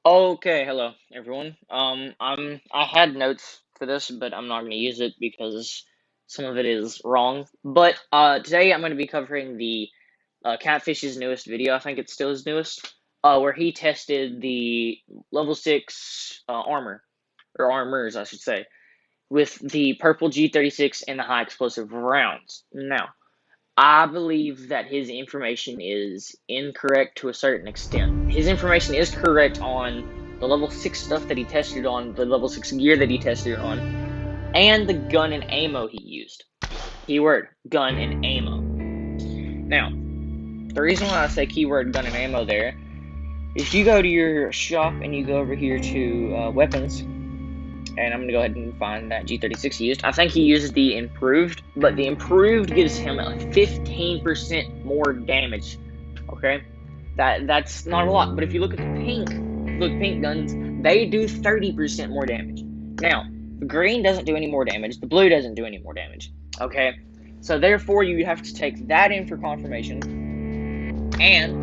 Okay, hello everyone. I had notes for this, but I'm not going to use it because some of it is wrong. But today I'm going to be covering the Catfish's newest video. I think it's still his newest, where he tested the level 6 armor, or armors, I should say, with the purple G36 and the high explosive rounds. Now, I believe that his information is incorrect to a certain extent. His information is correct on the level 6 stuff that he tested on, the level 6 gear that he tested on, and the gun and ammo he used. Keyword, gun and ammo. Now, the reason why I say keyword, gun and ammo there, if you go to your shop and you go over here to weapons, and I'm going to go ahead and find that G36 he used. I think he used the improved, but the improved gives him like 15% more damage. Okay, that's not a lot. But if you look at the pink guns, they do 30% more damage. Now, the green doesn't do any more damage. The blue doesn't do any more damage. Okay, so therefore you have to take that in for confirmation. And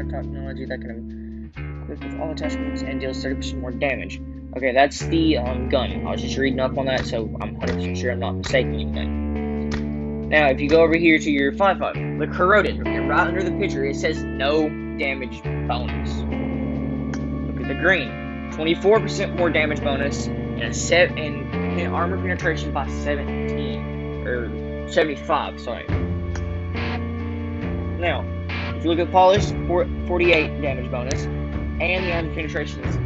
technology that can equip with all attachments and deals 30% more damage. Okay, that's the gun. I was just reading up on that, so I'm 100% sure I'm not mistaken anything. Now, if you go over here to your 5.5, the corroded, okay, right under the picture, it says no damage bonus. Look at the green, 24% more damage bonus and armor penetration by 75. Sorry. Now, if you look at polished, 48 damage bonus, and the armor penetration is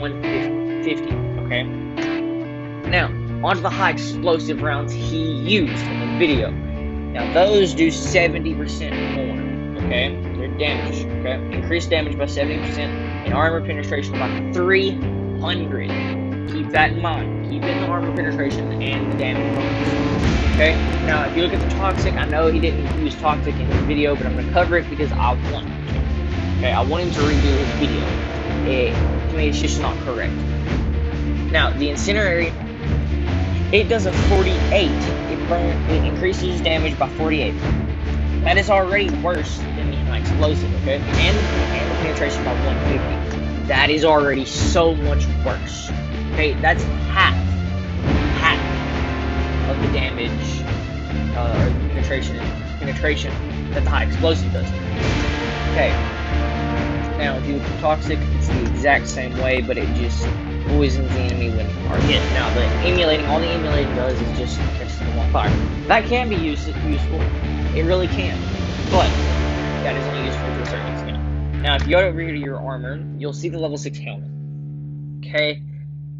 150. Okay. Now, onto the high explosive rounds he used in the video. Now, those do 70% more. Okay, their damage. Okay, increased damage by 70% and armor penetration by 300. Keep that in mind. Keep in the armor penetration and the damage bonus. Okay, now if you look at the toxic, I know he didn't use toxic in his video, but I'm going to cover it because I want him to. Okay, I want him to redo his video. To me, it's just not correct. Now, the incendiary, it does a 48. It increases damage by 48. That is already worse than the high explosive, okay? And the penetration by 150. That is already so much worse. Okay, that's half of the damage or the penetration that the high explosive does. Okay. Now, if you look at toxic, it's the exact same way, but it just poisons the enemy when you are hit. Now, all the emulating does is just catch them on fire. That can be useful. It really can, but that is only useful to a certain extent. Now, if you go over here to your armor, you'll see the level 6 helmet. Okay.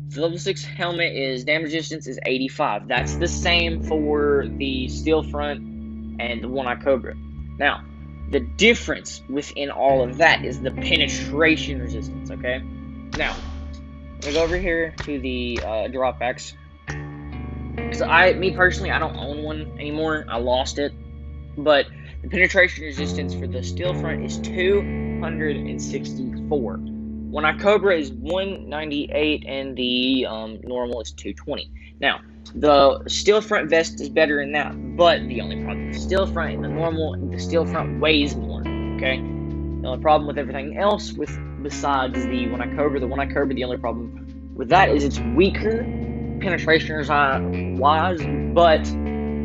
The level 6 helmet is damage distance is 85. That's the same for the steel front and the one-eye cobra. Now, the difference within all of that is the penetration resistance. Okay. Now, I'm gonna go over here to the drop packs. Because me personally, I don't own one anymore. I lost it. But the penetration resistance for the steel front is 264. One eye cobra is 198 and the normal is 220. Now, the steel front vest is better than that, but the only problem with the steel front and the steel front weighs more. Okay? The only problem with everything else besides the one eye cobra, the only problem with that is it's weaker penetration wise, but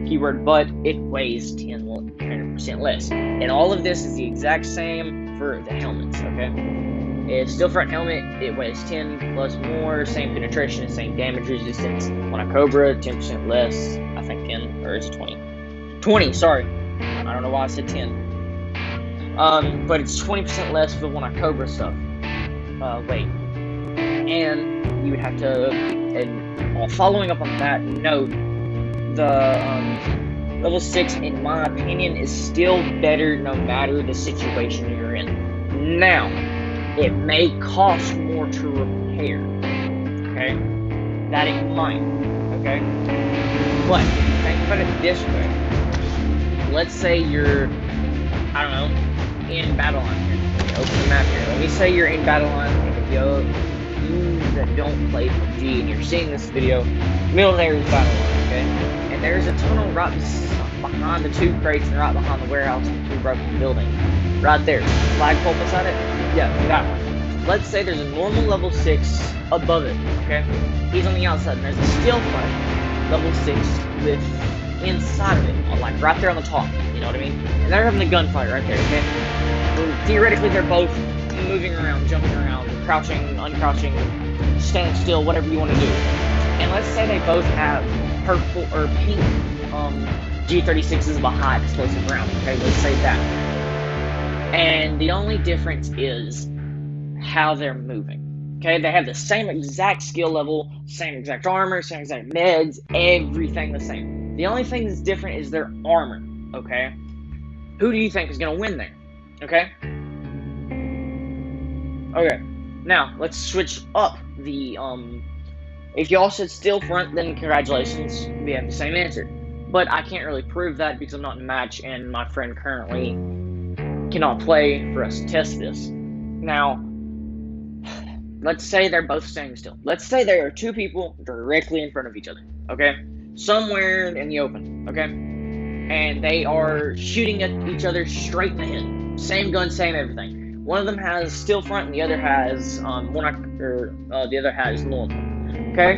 keyword but it weighs 10% less. And all of this is the exact same for the helmets, okay? It's steel front helmet, it weighs 10 plus more, same penetration, same damage resistance. One eye cobra, 10% less, I think 10, or is it 20? 20, sorry. I don't know why I said 10. But it's 20% less for one eye cobra stuff. Weight. And you would have to, following up on that note, the level 6, in my opinion, is still better no matter the situation you're in. Now, it may cost more to repair, okay? That in mind, okay? But, think about it this way. Let's say you're, I don't know, in Battleline here. Let me open the map here. Let me say you're in Battleline, and if you that don't play PUBG and you're seeing this video, middle there is Battleline, okay? And there's a tunnel right behind the two crates and right behind the warehouse and the two broken buildings. right there. Flagpole beside it? Yeah, that one. Let's say there's a normal level 6 above it, okay? He's on the outside, and there's a steel front level 6 with inside of it, like right there on the top, you know what I mean? And they're having a gunfight right there, okay? Well, theoretically, they're both moving around, jumping around, crouching, uncrouching, standing still, whatever you want to do. And let's say they both have purple or pink G36s of a high explosive round, okay? Let's say that. And the only difference is how they're moving. Okay, they have the same exact skill level, same exact armor, same exact meds, everything the same. The only thing that's different is their armor, okay? Who do you think is going to win there, okay? Okay, now, let's switch up the, if y'all said steel front, then congratulations, we have the same answer. But I can't really prove that because I'm not in a match, and my friend currently cannot play for us to test this. Now, let's say they're both standing still. Let's say there are two people directly in front of each other, okay? Somewhere in the open, okay? And they are shooting at each other straight in the head. Same gun, same everything. One of them has steel front, and the other has the other has normal, okay?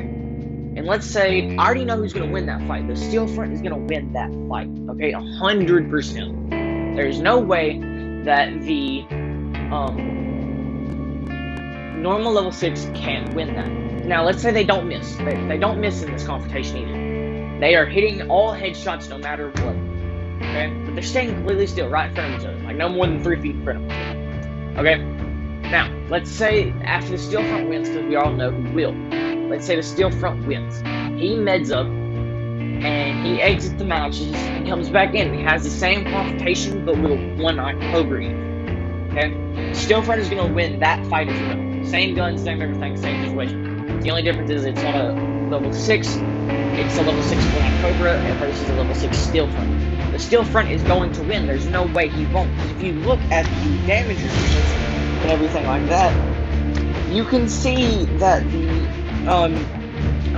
And let's say I already know who's gonna win that fight. The steel front is gonna win that fight, okay? 100%. There's no way that the normal level 6 can win that. Now, let's say they don't miss. They don't miss in this confrontation either. They are hitting all headshots no matter what. Okay? But they're staying completely still right in front of each other. Like, no more than 3 feet in front of each other. Okay? Now, let's say after the steel front wins, because we all know who will. Let's say the steel front wins. He meds up, and he exits the matches, and comes back in. He has the same confrontation, but with a one-eyed Cobra Eve. Okay? Steel front is going to win that fight as well. Same gun, same everything, same situation. The only difference is it's on a level 6. It's a level 6 one-eyed Cobra versus a level 6 steel front. The steel front is going to win. There's no way he won't. If you look at the damage resistance and everything like that, you can see that the I'll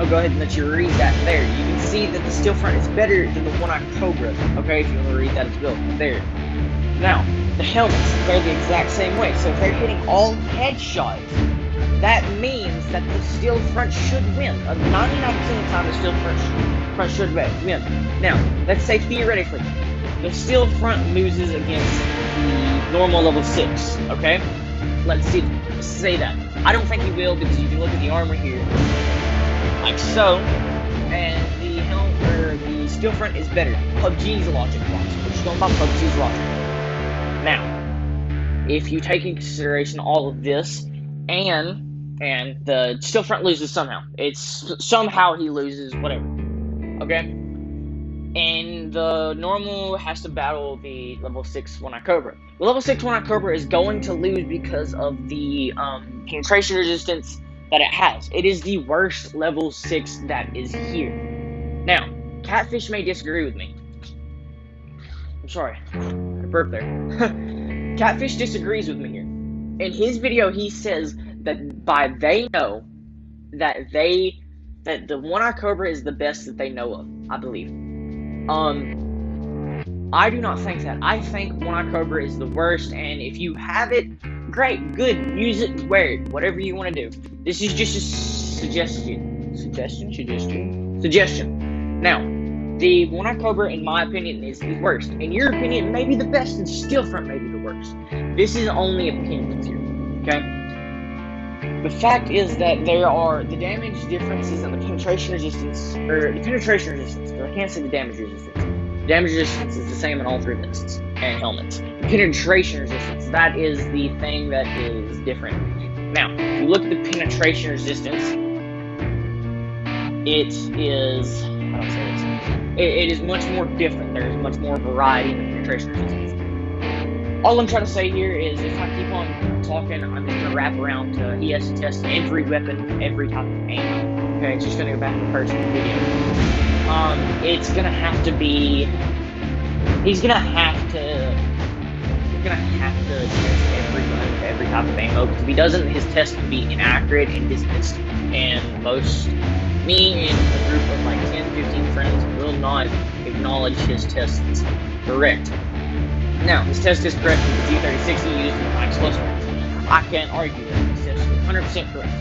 go ahead and let you read that there. You can see that the steel front is better than the one-eyed Cobra. Okay, if you want to read that as well. There. Now, the helmets, they're the exact same way. So if they're hitting all headshots, that means that the steel front should win. 99% of the time, the steel front should win. Now, let's say theoretically, the steel front loses against the normal level 6. Okay? Let's say that. I don't think he will because you can look at the armor here, like so, and the steel front is better. PUBG's logic box. We're just going by PUBG's logic. Now, if you take into consideration all of this, and the steel front loses somehow. Somehow he loses, whatever. Okay? And the normal has to battle the level 6 one-eyed Cobra. The level 6 one-eyed Cobra is going to lose because of the penetration resistance that it has. It is the worst level 6 that is here. Now, Catfish may disagree with me. I'm sorry. I burped there. Catfish disagrees with me here. In his video, he says that they know that the one-eyed Cobra is the best that they know of, I believe. I do not think that. I think one-eyed Cobra is the worst, and if you have it, great, good, use it, wear it, whatever you want to do. This is just a suggestion. Now, the one-eyed Cobra, in my opinion, is the worst. In your opinion, maybe the best, and steel front may be the worst. This is only opinions here, okay? The fact is that there are the damage differences and the penetration resistance, because I can't say the damage resistance. The damage resistance is the same in all 3 lists and helmets. The penetration resistance, that is the thing that is different. Now, if you look at the penetration resistance, it is, how do I say this? It is much more different. There is much more variety in the penetration resistance. All I'm trying to say here is if I keep on talking, I'm just going to wrap around to he has to test every weapon, every type of ammo. Okay, it's just going to go back to the first video. It's going to have to be, he's going to have to test every gun, every type of ammo, because if he doesn't, his test will be inaccurate and dismissed. And me and a group of like 10, 15 friends will not acknowledge his tests correct. Now, this test is correct with the G36 he used in the high explosive range. I can't argue that this test is 100% correct.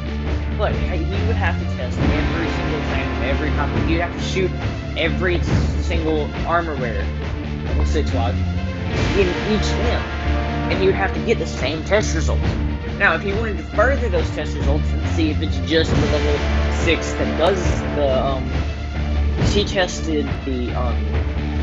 But he would have to test every single thing, every copy. You'd have to shoot every single armor wearer, level 6 wise, in each limb. And he would have to get the same test results. Now, if he wanted to further those test results and see if it's just the level 6 that does the, he tested the,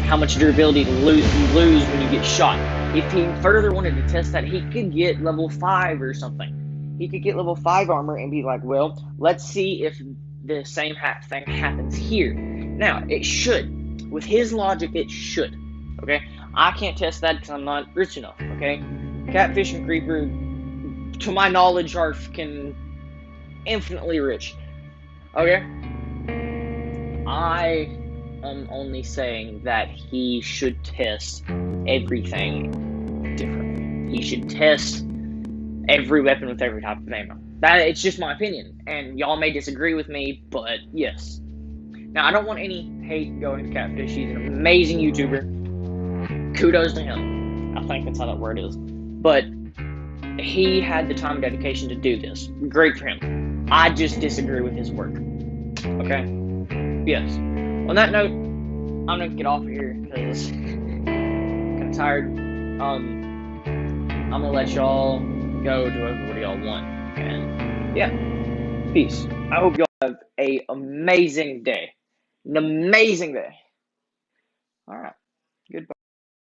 how much durability you lose when you get shot. If he further wanted to test that, he could get level 5 or something. He could get level 5 armor and be like, well, let's see if the same thing happens here. Now, it should. With his logic, it should. Okay? I can't test that because I'm not rich enough. Okay? Catfish and Creeper, to my knowledge, are infinitely rich. Okay? I am only saying that he should test everything differently. He should test every weapon with every type of ammo. It's just my opinion, and y'all may disagree with me, but yes. Now, I don't want any hate going to Catfish. He's an amazing YouTuber. Kudos to him. I think that's how that word is. But he had the time and dedication to do this. Great for him. I just disagree with his work. Okay? Yes. On that note, I'm gonna get off of here because I'm kind of tired. I'm gonna let y'all go do whatever y'all want. And yeah, peace. I hope y'all have an amazing day. An amazing day. All right.